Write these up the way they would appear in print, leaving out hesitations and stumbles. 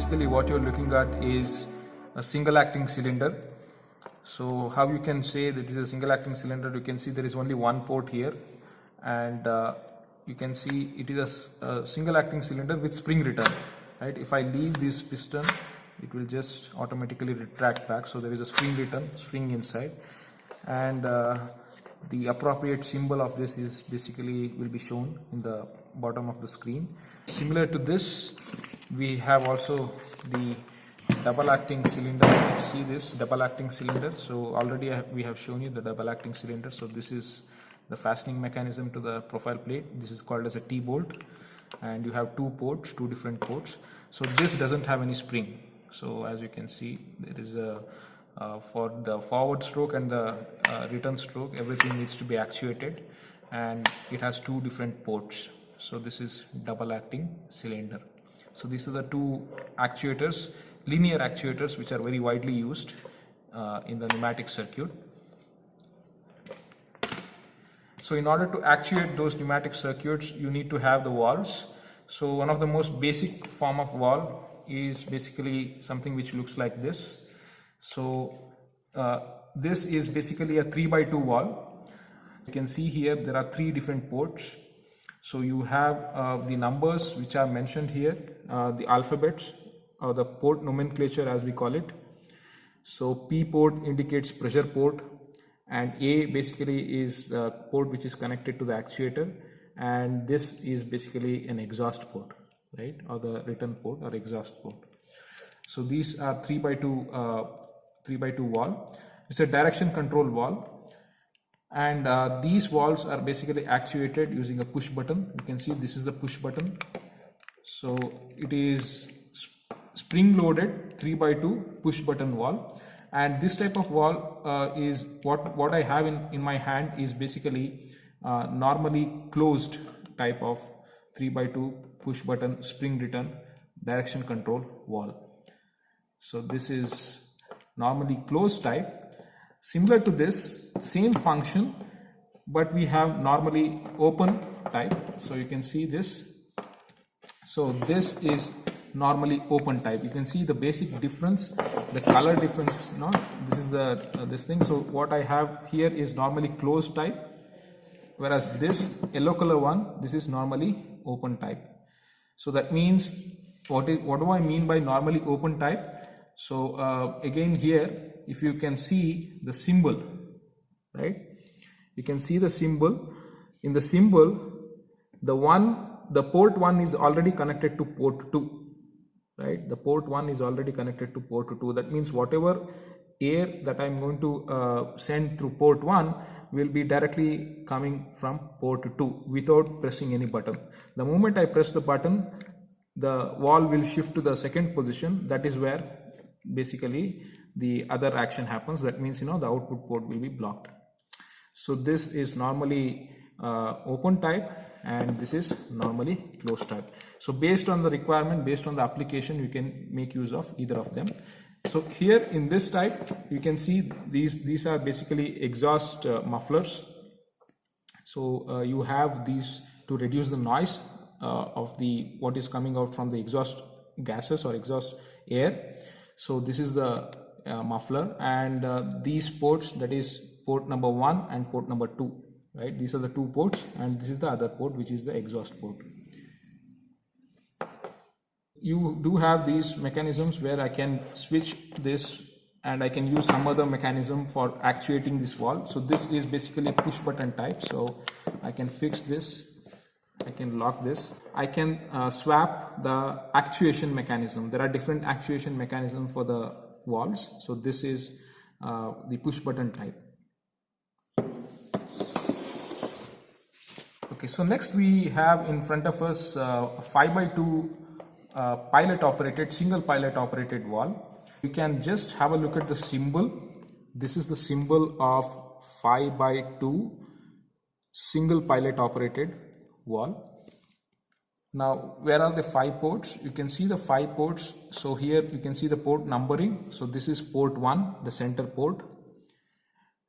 basically what you're looking at is a single acting cylinder. So how you can say that this is a single acting cylinder? You can see there is only one port here, and you can see it is a single acting cylinder with spring return, right? If I leave this piston, it will just automatically retract back. So there is a spring return, spring inside, and the appropriate symbol of this is basically will be shown in the bottom of the screen. Similar to this, we have also the double acting cylinder. You can see this double acting cylinder. So already we have shown you the double acting cylinder. So this is the fastening mechanism to the profile plate. This is called as a T-bolt, and you have two ports, two different ports. So this doesn't have any spring. So as you can see, there is a for the forward stroke and the return stroke, everything needs to be actuated, and it has two different ports. So this is double acting cylinder. So these are the two actuators, linear actuators, which are very widely used in the pneumatic circuit. So in order to actuate those pneumatic circuits, you need to have the valves. So one of the most basic form of valve is basically something which looks like this. So this is basically a 3x2 valve. You can see here there are three different ports. So you have the numbers which are mentioned here, the alphabets or the port nomenclature as we call it. So P port indicates pressure port, and A basically is a port which is connected to the actuator, and this is basically an exhaust port, right, or the return port or exhaust port. So these are 3x2 valve. It's a direction control valve, and these valves are basically actuated using a push button. You can see this is the push button. So it is spring loaded 3x2 push button valve, and this type of valve is what I have in my hand is basically normally closed type of 3x2 push button spring return direction control valve. So this is normally closed type. Similar to this, same function, but we have normally open type. So you can see this. So this is normally open type. You can see the basic difference, the color difference. No, this is the this thing. So what I have here is normally closed type, whereas this yellow color one, this is normally open type. So that means what do I mean by normally open type? So again here, if you can see the symbol, right? You can see the symbol. In the symbol, the port 1 is already connected to port 2, right? The port 1 is already connected to port 2. That means whatever air that I'm going to send through port 1 will be directly coming from port 2 without pressing any button. The moment I press the button, the valve will shift to the second position. That is where basically the other action happens. That means, the output port will be blocked. So this is normally open type, and this is normally closed type. So based on the requirement, based on the application, you can make use of either of them. So here in this type, you can see these are basically exhaust mufflers. So you have these to reduce the noise of what is coming out from the exhaust gases or exhaust air. So this is the muffler, and these ports, that is port number 1 and port number 2, right? These are the two ports, and this is the other port, which is the exhaust port. You do have these mechanisms where I can switch this, and I can use some other mechanism for actuating this valve. So this is basically push button type. So I can fix this, I can lock this, I can swap the actuation mechanism. There are different actuation mechanisms for the valves. So this is the push button type. Okay, so next we have in front of us a 5x2 pilot operated, single pilot operated valve. You can just have a look at the symbol. This is the symbol of 5x2 single pilot operated valve. Now, where are the 5 ports? You can see the 5 ports. So here you can see the port numbering. So this is port 1, the center port,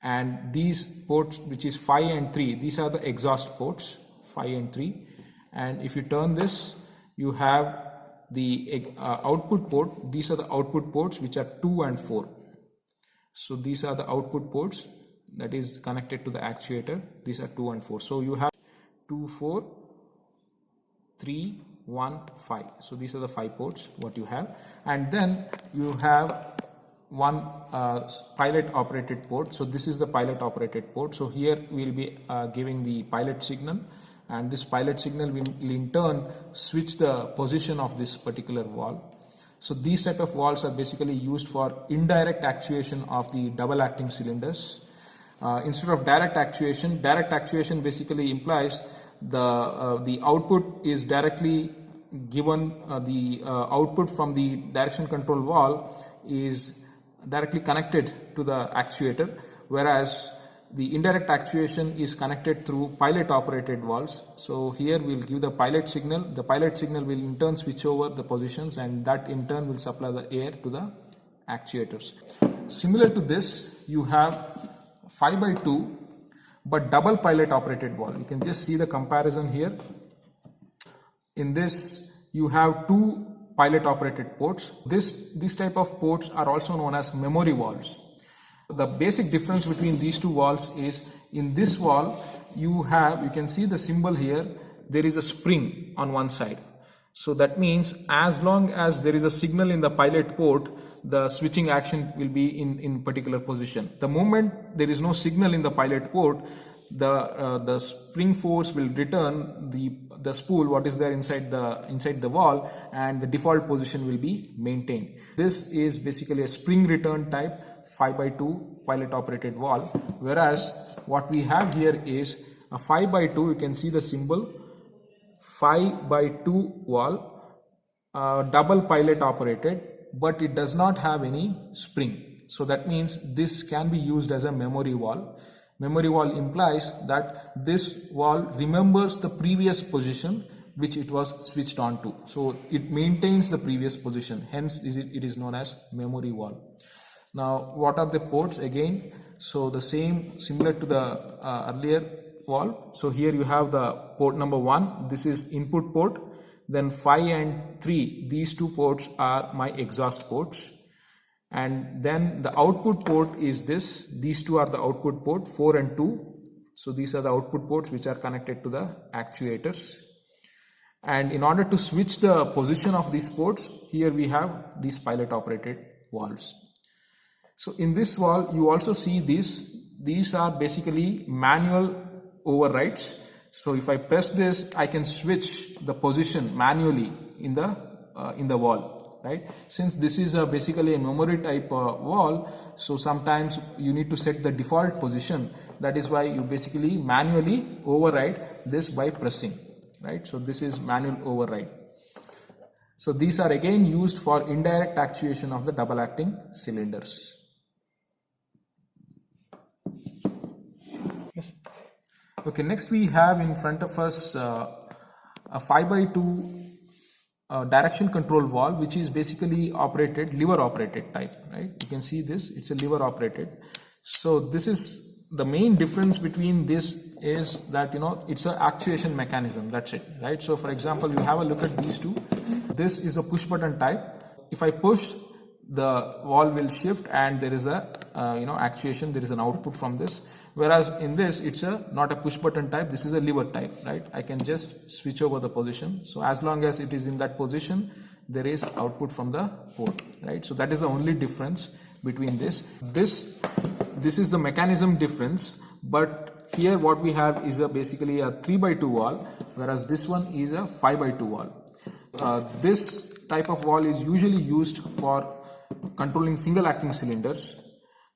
and these ports, which is 5 and 3, these are the exhaust ports, 5 and 3. And if you turn this, you have the output port, these are the output ports which are 2 and 4. So these are the output ports that is connected to the actuator. These are 2 and 4. So you have 2, 4, 3, 1, 5. So these are the 5 ports what you have. And then you have one pilot operated port. So this is the pilot operated port. So here we will be giving the pilot signal, and this pilot signal will in turn switch the position of this particular valve. So these type of valves are basically used for indirect actuation of the double acting cylinders. Instead of direct actuation basically implies the output is directly given, the output from the direction control valve is directly connected to the actuator, whereas the indirect actuation is connected through pilot operated valves. So here we'll give the pilot signal. The pilot signal will in turn switch over the positions, and that in turn will supply the air to the actuators. Similar to this, you have 5x2 but double pilot operated valve. You can just see the comparison here. In this you have 2 pilot operated ports. This type of ports are also known as memory valves. The basic difference between these two valves is, in this valve you can see the symbol here, there is a spring on one side. So that means as long as there is a signal in the pilot port, the switching action will be in particular position. The moment there is no signal in the pilot port, the spring force will return the spool what is there inside the valve, and the default position will be maintained. This is basically a spring return type 5x2 pilot operated valve, whereas what we have here is a 5x2. You can see the symbol 5x2 valve, double pilot operated, but it does not have any spring. So that means this can be used as a memory valve. Memory valve implies that this valve remembers the previous position which it was switched on to. So it maintains the previous position, hence it is known as memory valve. Now what are the ports again? So the same, similar to the earlier valve. So here you have the port number 1, this is input port, then 5 and 3, these 2 ports are my exhaust ports, and then the output port is this. These 2 are the output port, 4 and 2. So these are the output ports which are connected to the actuators. And in order to switch the position of these ports, here we have these pilot operated valves. So in this valve you also see these are basically manual overrides. So if I press this, I can switch the position manually in the valve, right? Since this is basically a memory type valve, so sometimes you need to set the default position. That is why you basically manually override this by pressing, right? So this is manual override. So these are again used for indirect actuation of the double acting cylinders. Okay, next we have in front of us a 5x2 direction control valve, which is basically operated, lever operated type, right? You can see this, it's a lever operated. So this is the main difference between this is that, it's an actuation mechanism, that's it, right? So for example, you have a look at these two. This is a push button type. If I push, the valve will shift and there is a actuation, there is an output from this. Whereas in this, it's not a push button type, this is a lever type, right? I can just switch over the position. So as long as it is in that position, there is output from the port, right? So that is the only difference between this. This is the mechanism difference, but here what we have is basically a 3x2 valve, whereas this one is a 5x2 valve. This type of valve is usually used for controlling single acting cylinders,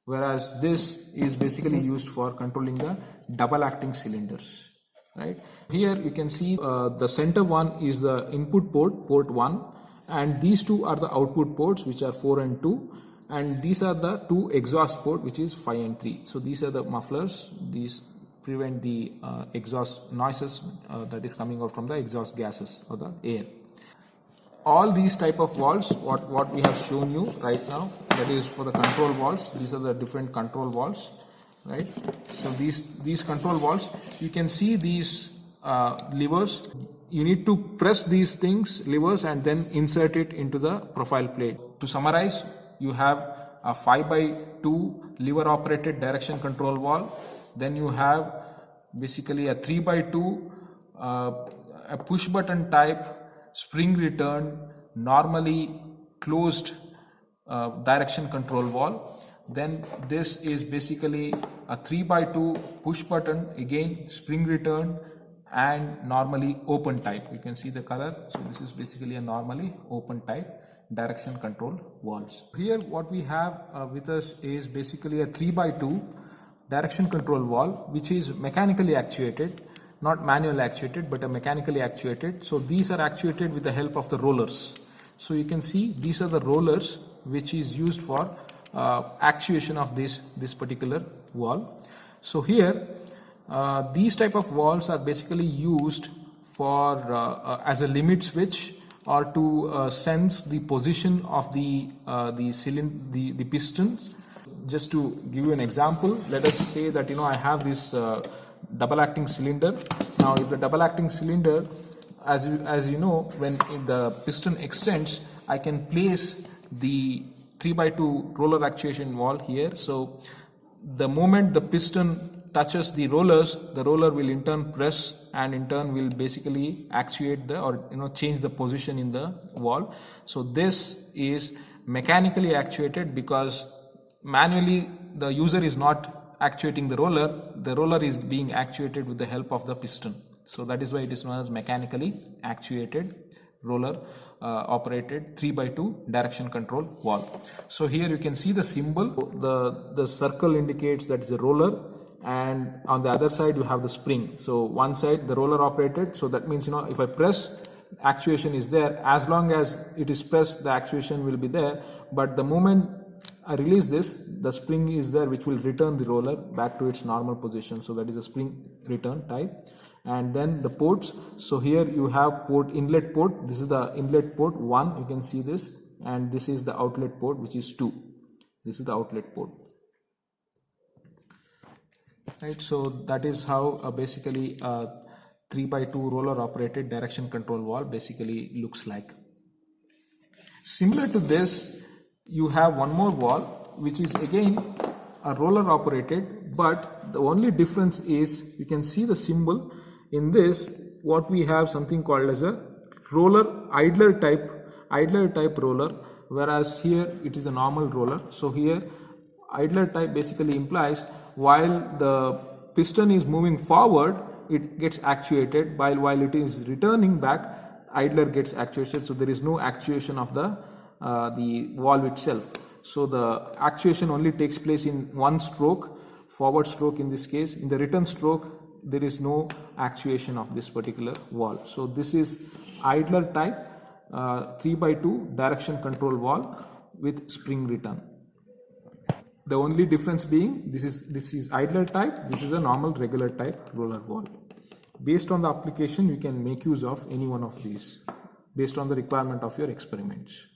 whereas this is basically used for controlling the double acting cylinders, right? Here you can see the center one is the input port, port 1, and these 2 are the output ports, which are 4 and 2, and these are the 2 exhaust port, which is 5 and 3. So these are the mufflers. These prevent the exhaust noises that is coming out from the exhaust gases or the air. All these type of valves, what we have shown you right now, that is for the control valves. These are the different control valves, right? So these control valves, you can see these levers. you need to press these things, levers, and then insert it into the profile plate. To summarize, you have a 5x2 lever operated direction control valve. Then you have basically a 3x2 a push button type spring return normally closed direction control valve. Then this is basically a 3x2 push button, again spring return and normally open type. You can see the color. So this is basically a normally open type direction control valves. Here what we have with us is basically a 3x2 direction control valve, which is mechanically actuated, not manually actuated, but a mechanically actuated. So these are actuated with the help of the rollers. So you can see these are the rollers which is used for actuation of this particular valve. So here these type of valves are basically used for as a limit switch or to sense the position of the pistons. Just to give you an example, let us say that I have this double acting cylinder. Now if the double acting cylinder, as you know, when the piston extends, I can place the 3x2 roller actuation valve here. So the moment the piston touches the rollers, the roller will in turn press and in turn will basically actuate change the position in the valve. So this is mechanically actuated because manually the user is not actuating the roller is being actuated with the help of the piston. So that is why it is known as mechanically actuated roller operated 3x2 direction control valve. So here you can see the symbol, the circle indicates that is a roller, and on the other side you have the spring. So one side the roller operated, so that means if I press, actuation is there. As long as it is pressed, the actuation will be there, but the moment I release this, the spring is there which will return the roller back to its normal position. So that is a spring return type. And then the ports, so here you have inlet port. This is the inlet port 1, you can see this, and this is the outlet port which is 2. This is the outlet port. Right, so that is how basically 3x2 roller operated direction control valve basically looks like. Similar to this, you have one more valve which is again a roller operated, but the only difference is you can see the symbol. In this, what we have something called as a roller idler type roller, whereas here it is a normal roller. So here idler type basically implies while the piston is moving forward, it gets actuated, while it is returning back, idler gets actuated. So there is no actuation of the valve itself. So the actuation only takes place in one stroke, forward stroke in this case. In the return stroke, there is no actuation of this particular valve. So this is idler type 3x2 direction control valve with spring return. The only difference being this is idler type, this is a normal regular type roller valve. Based on the application, you can make use of any one of these based on the requirement of your experiments.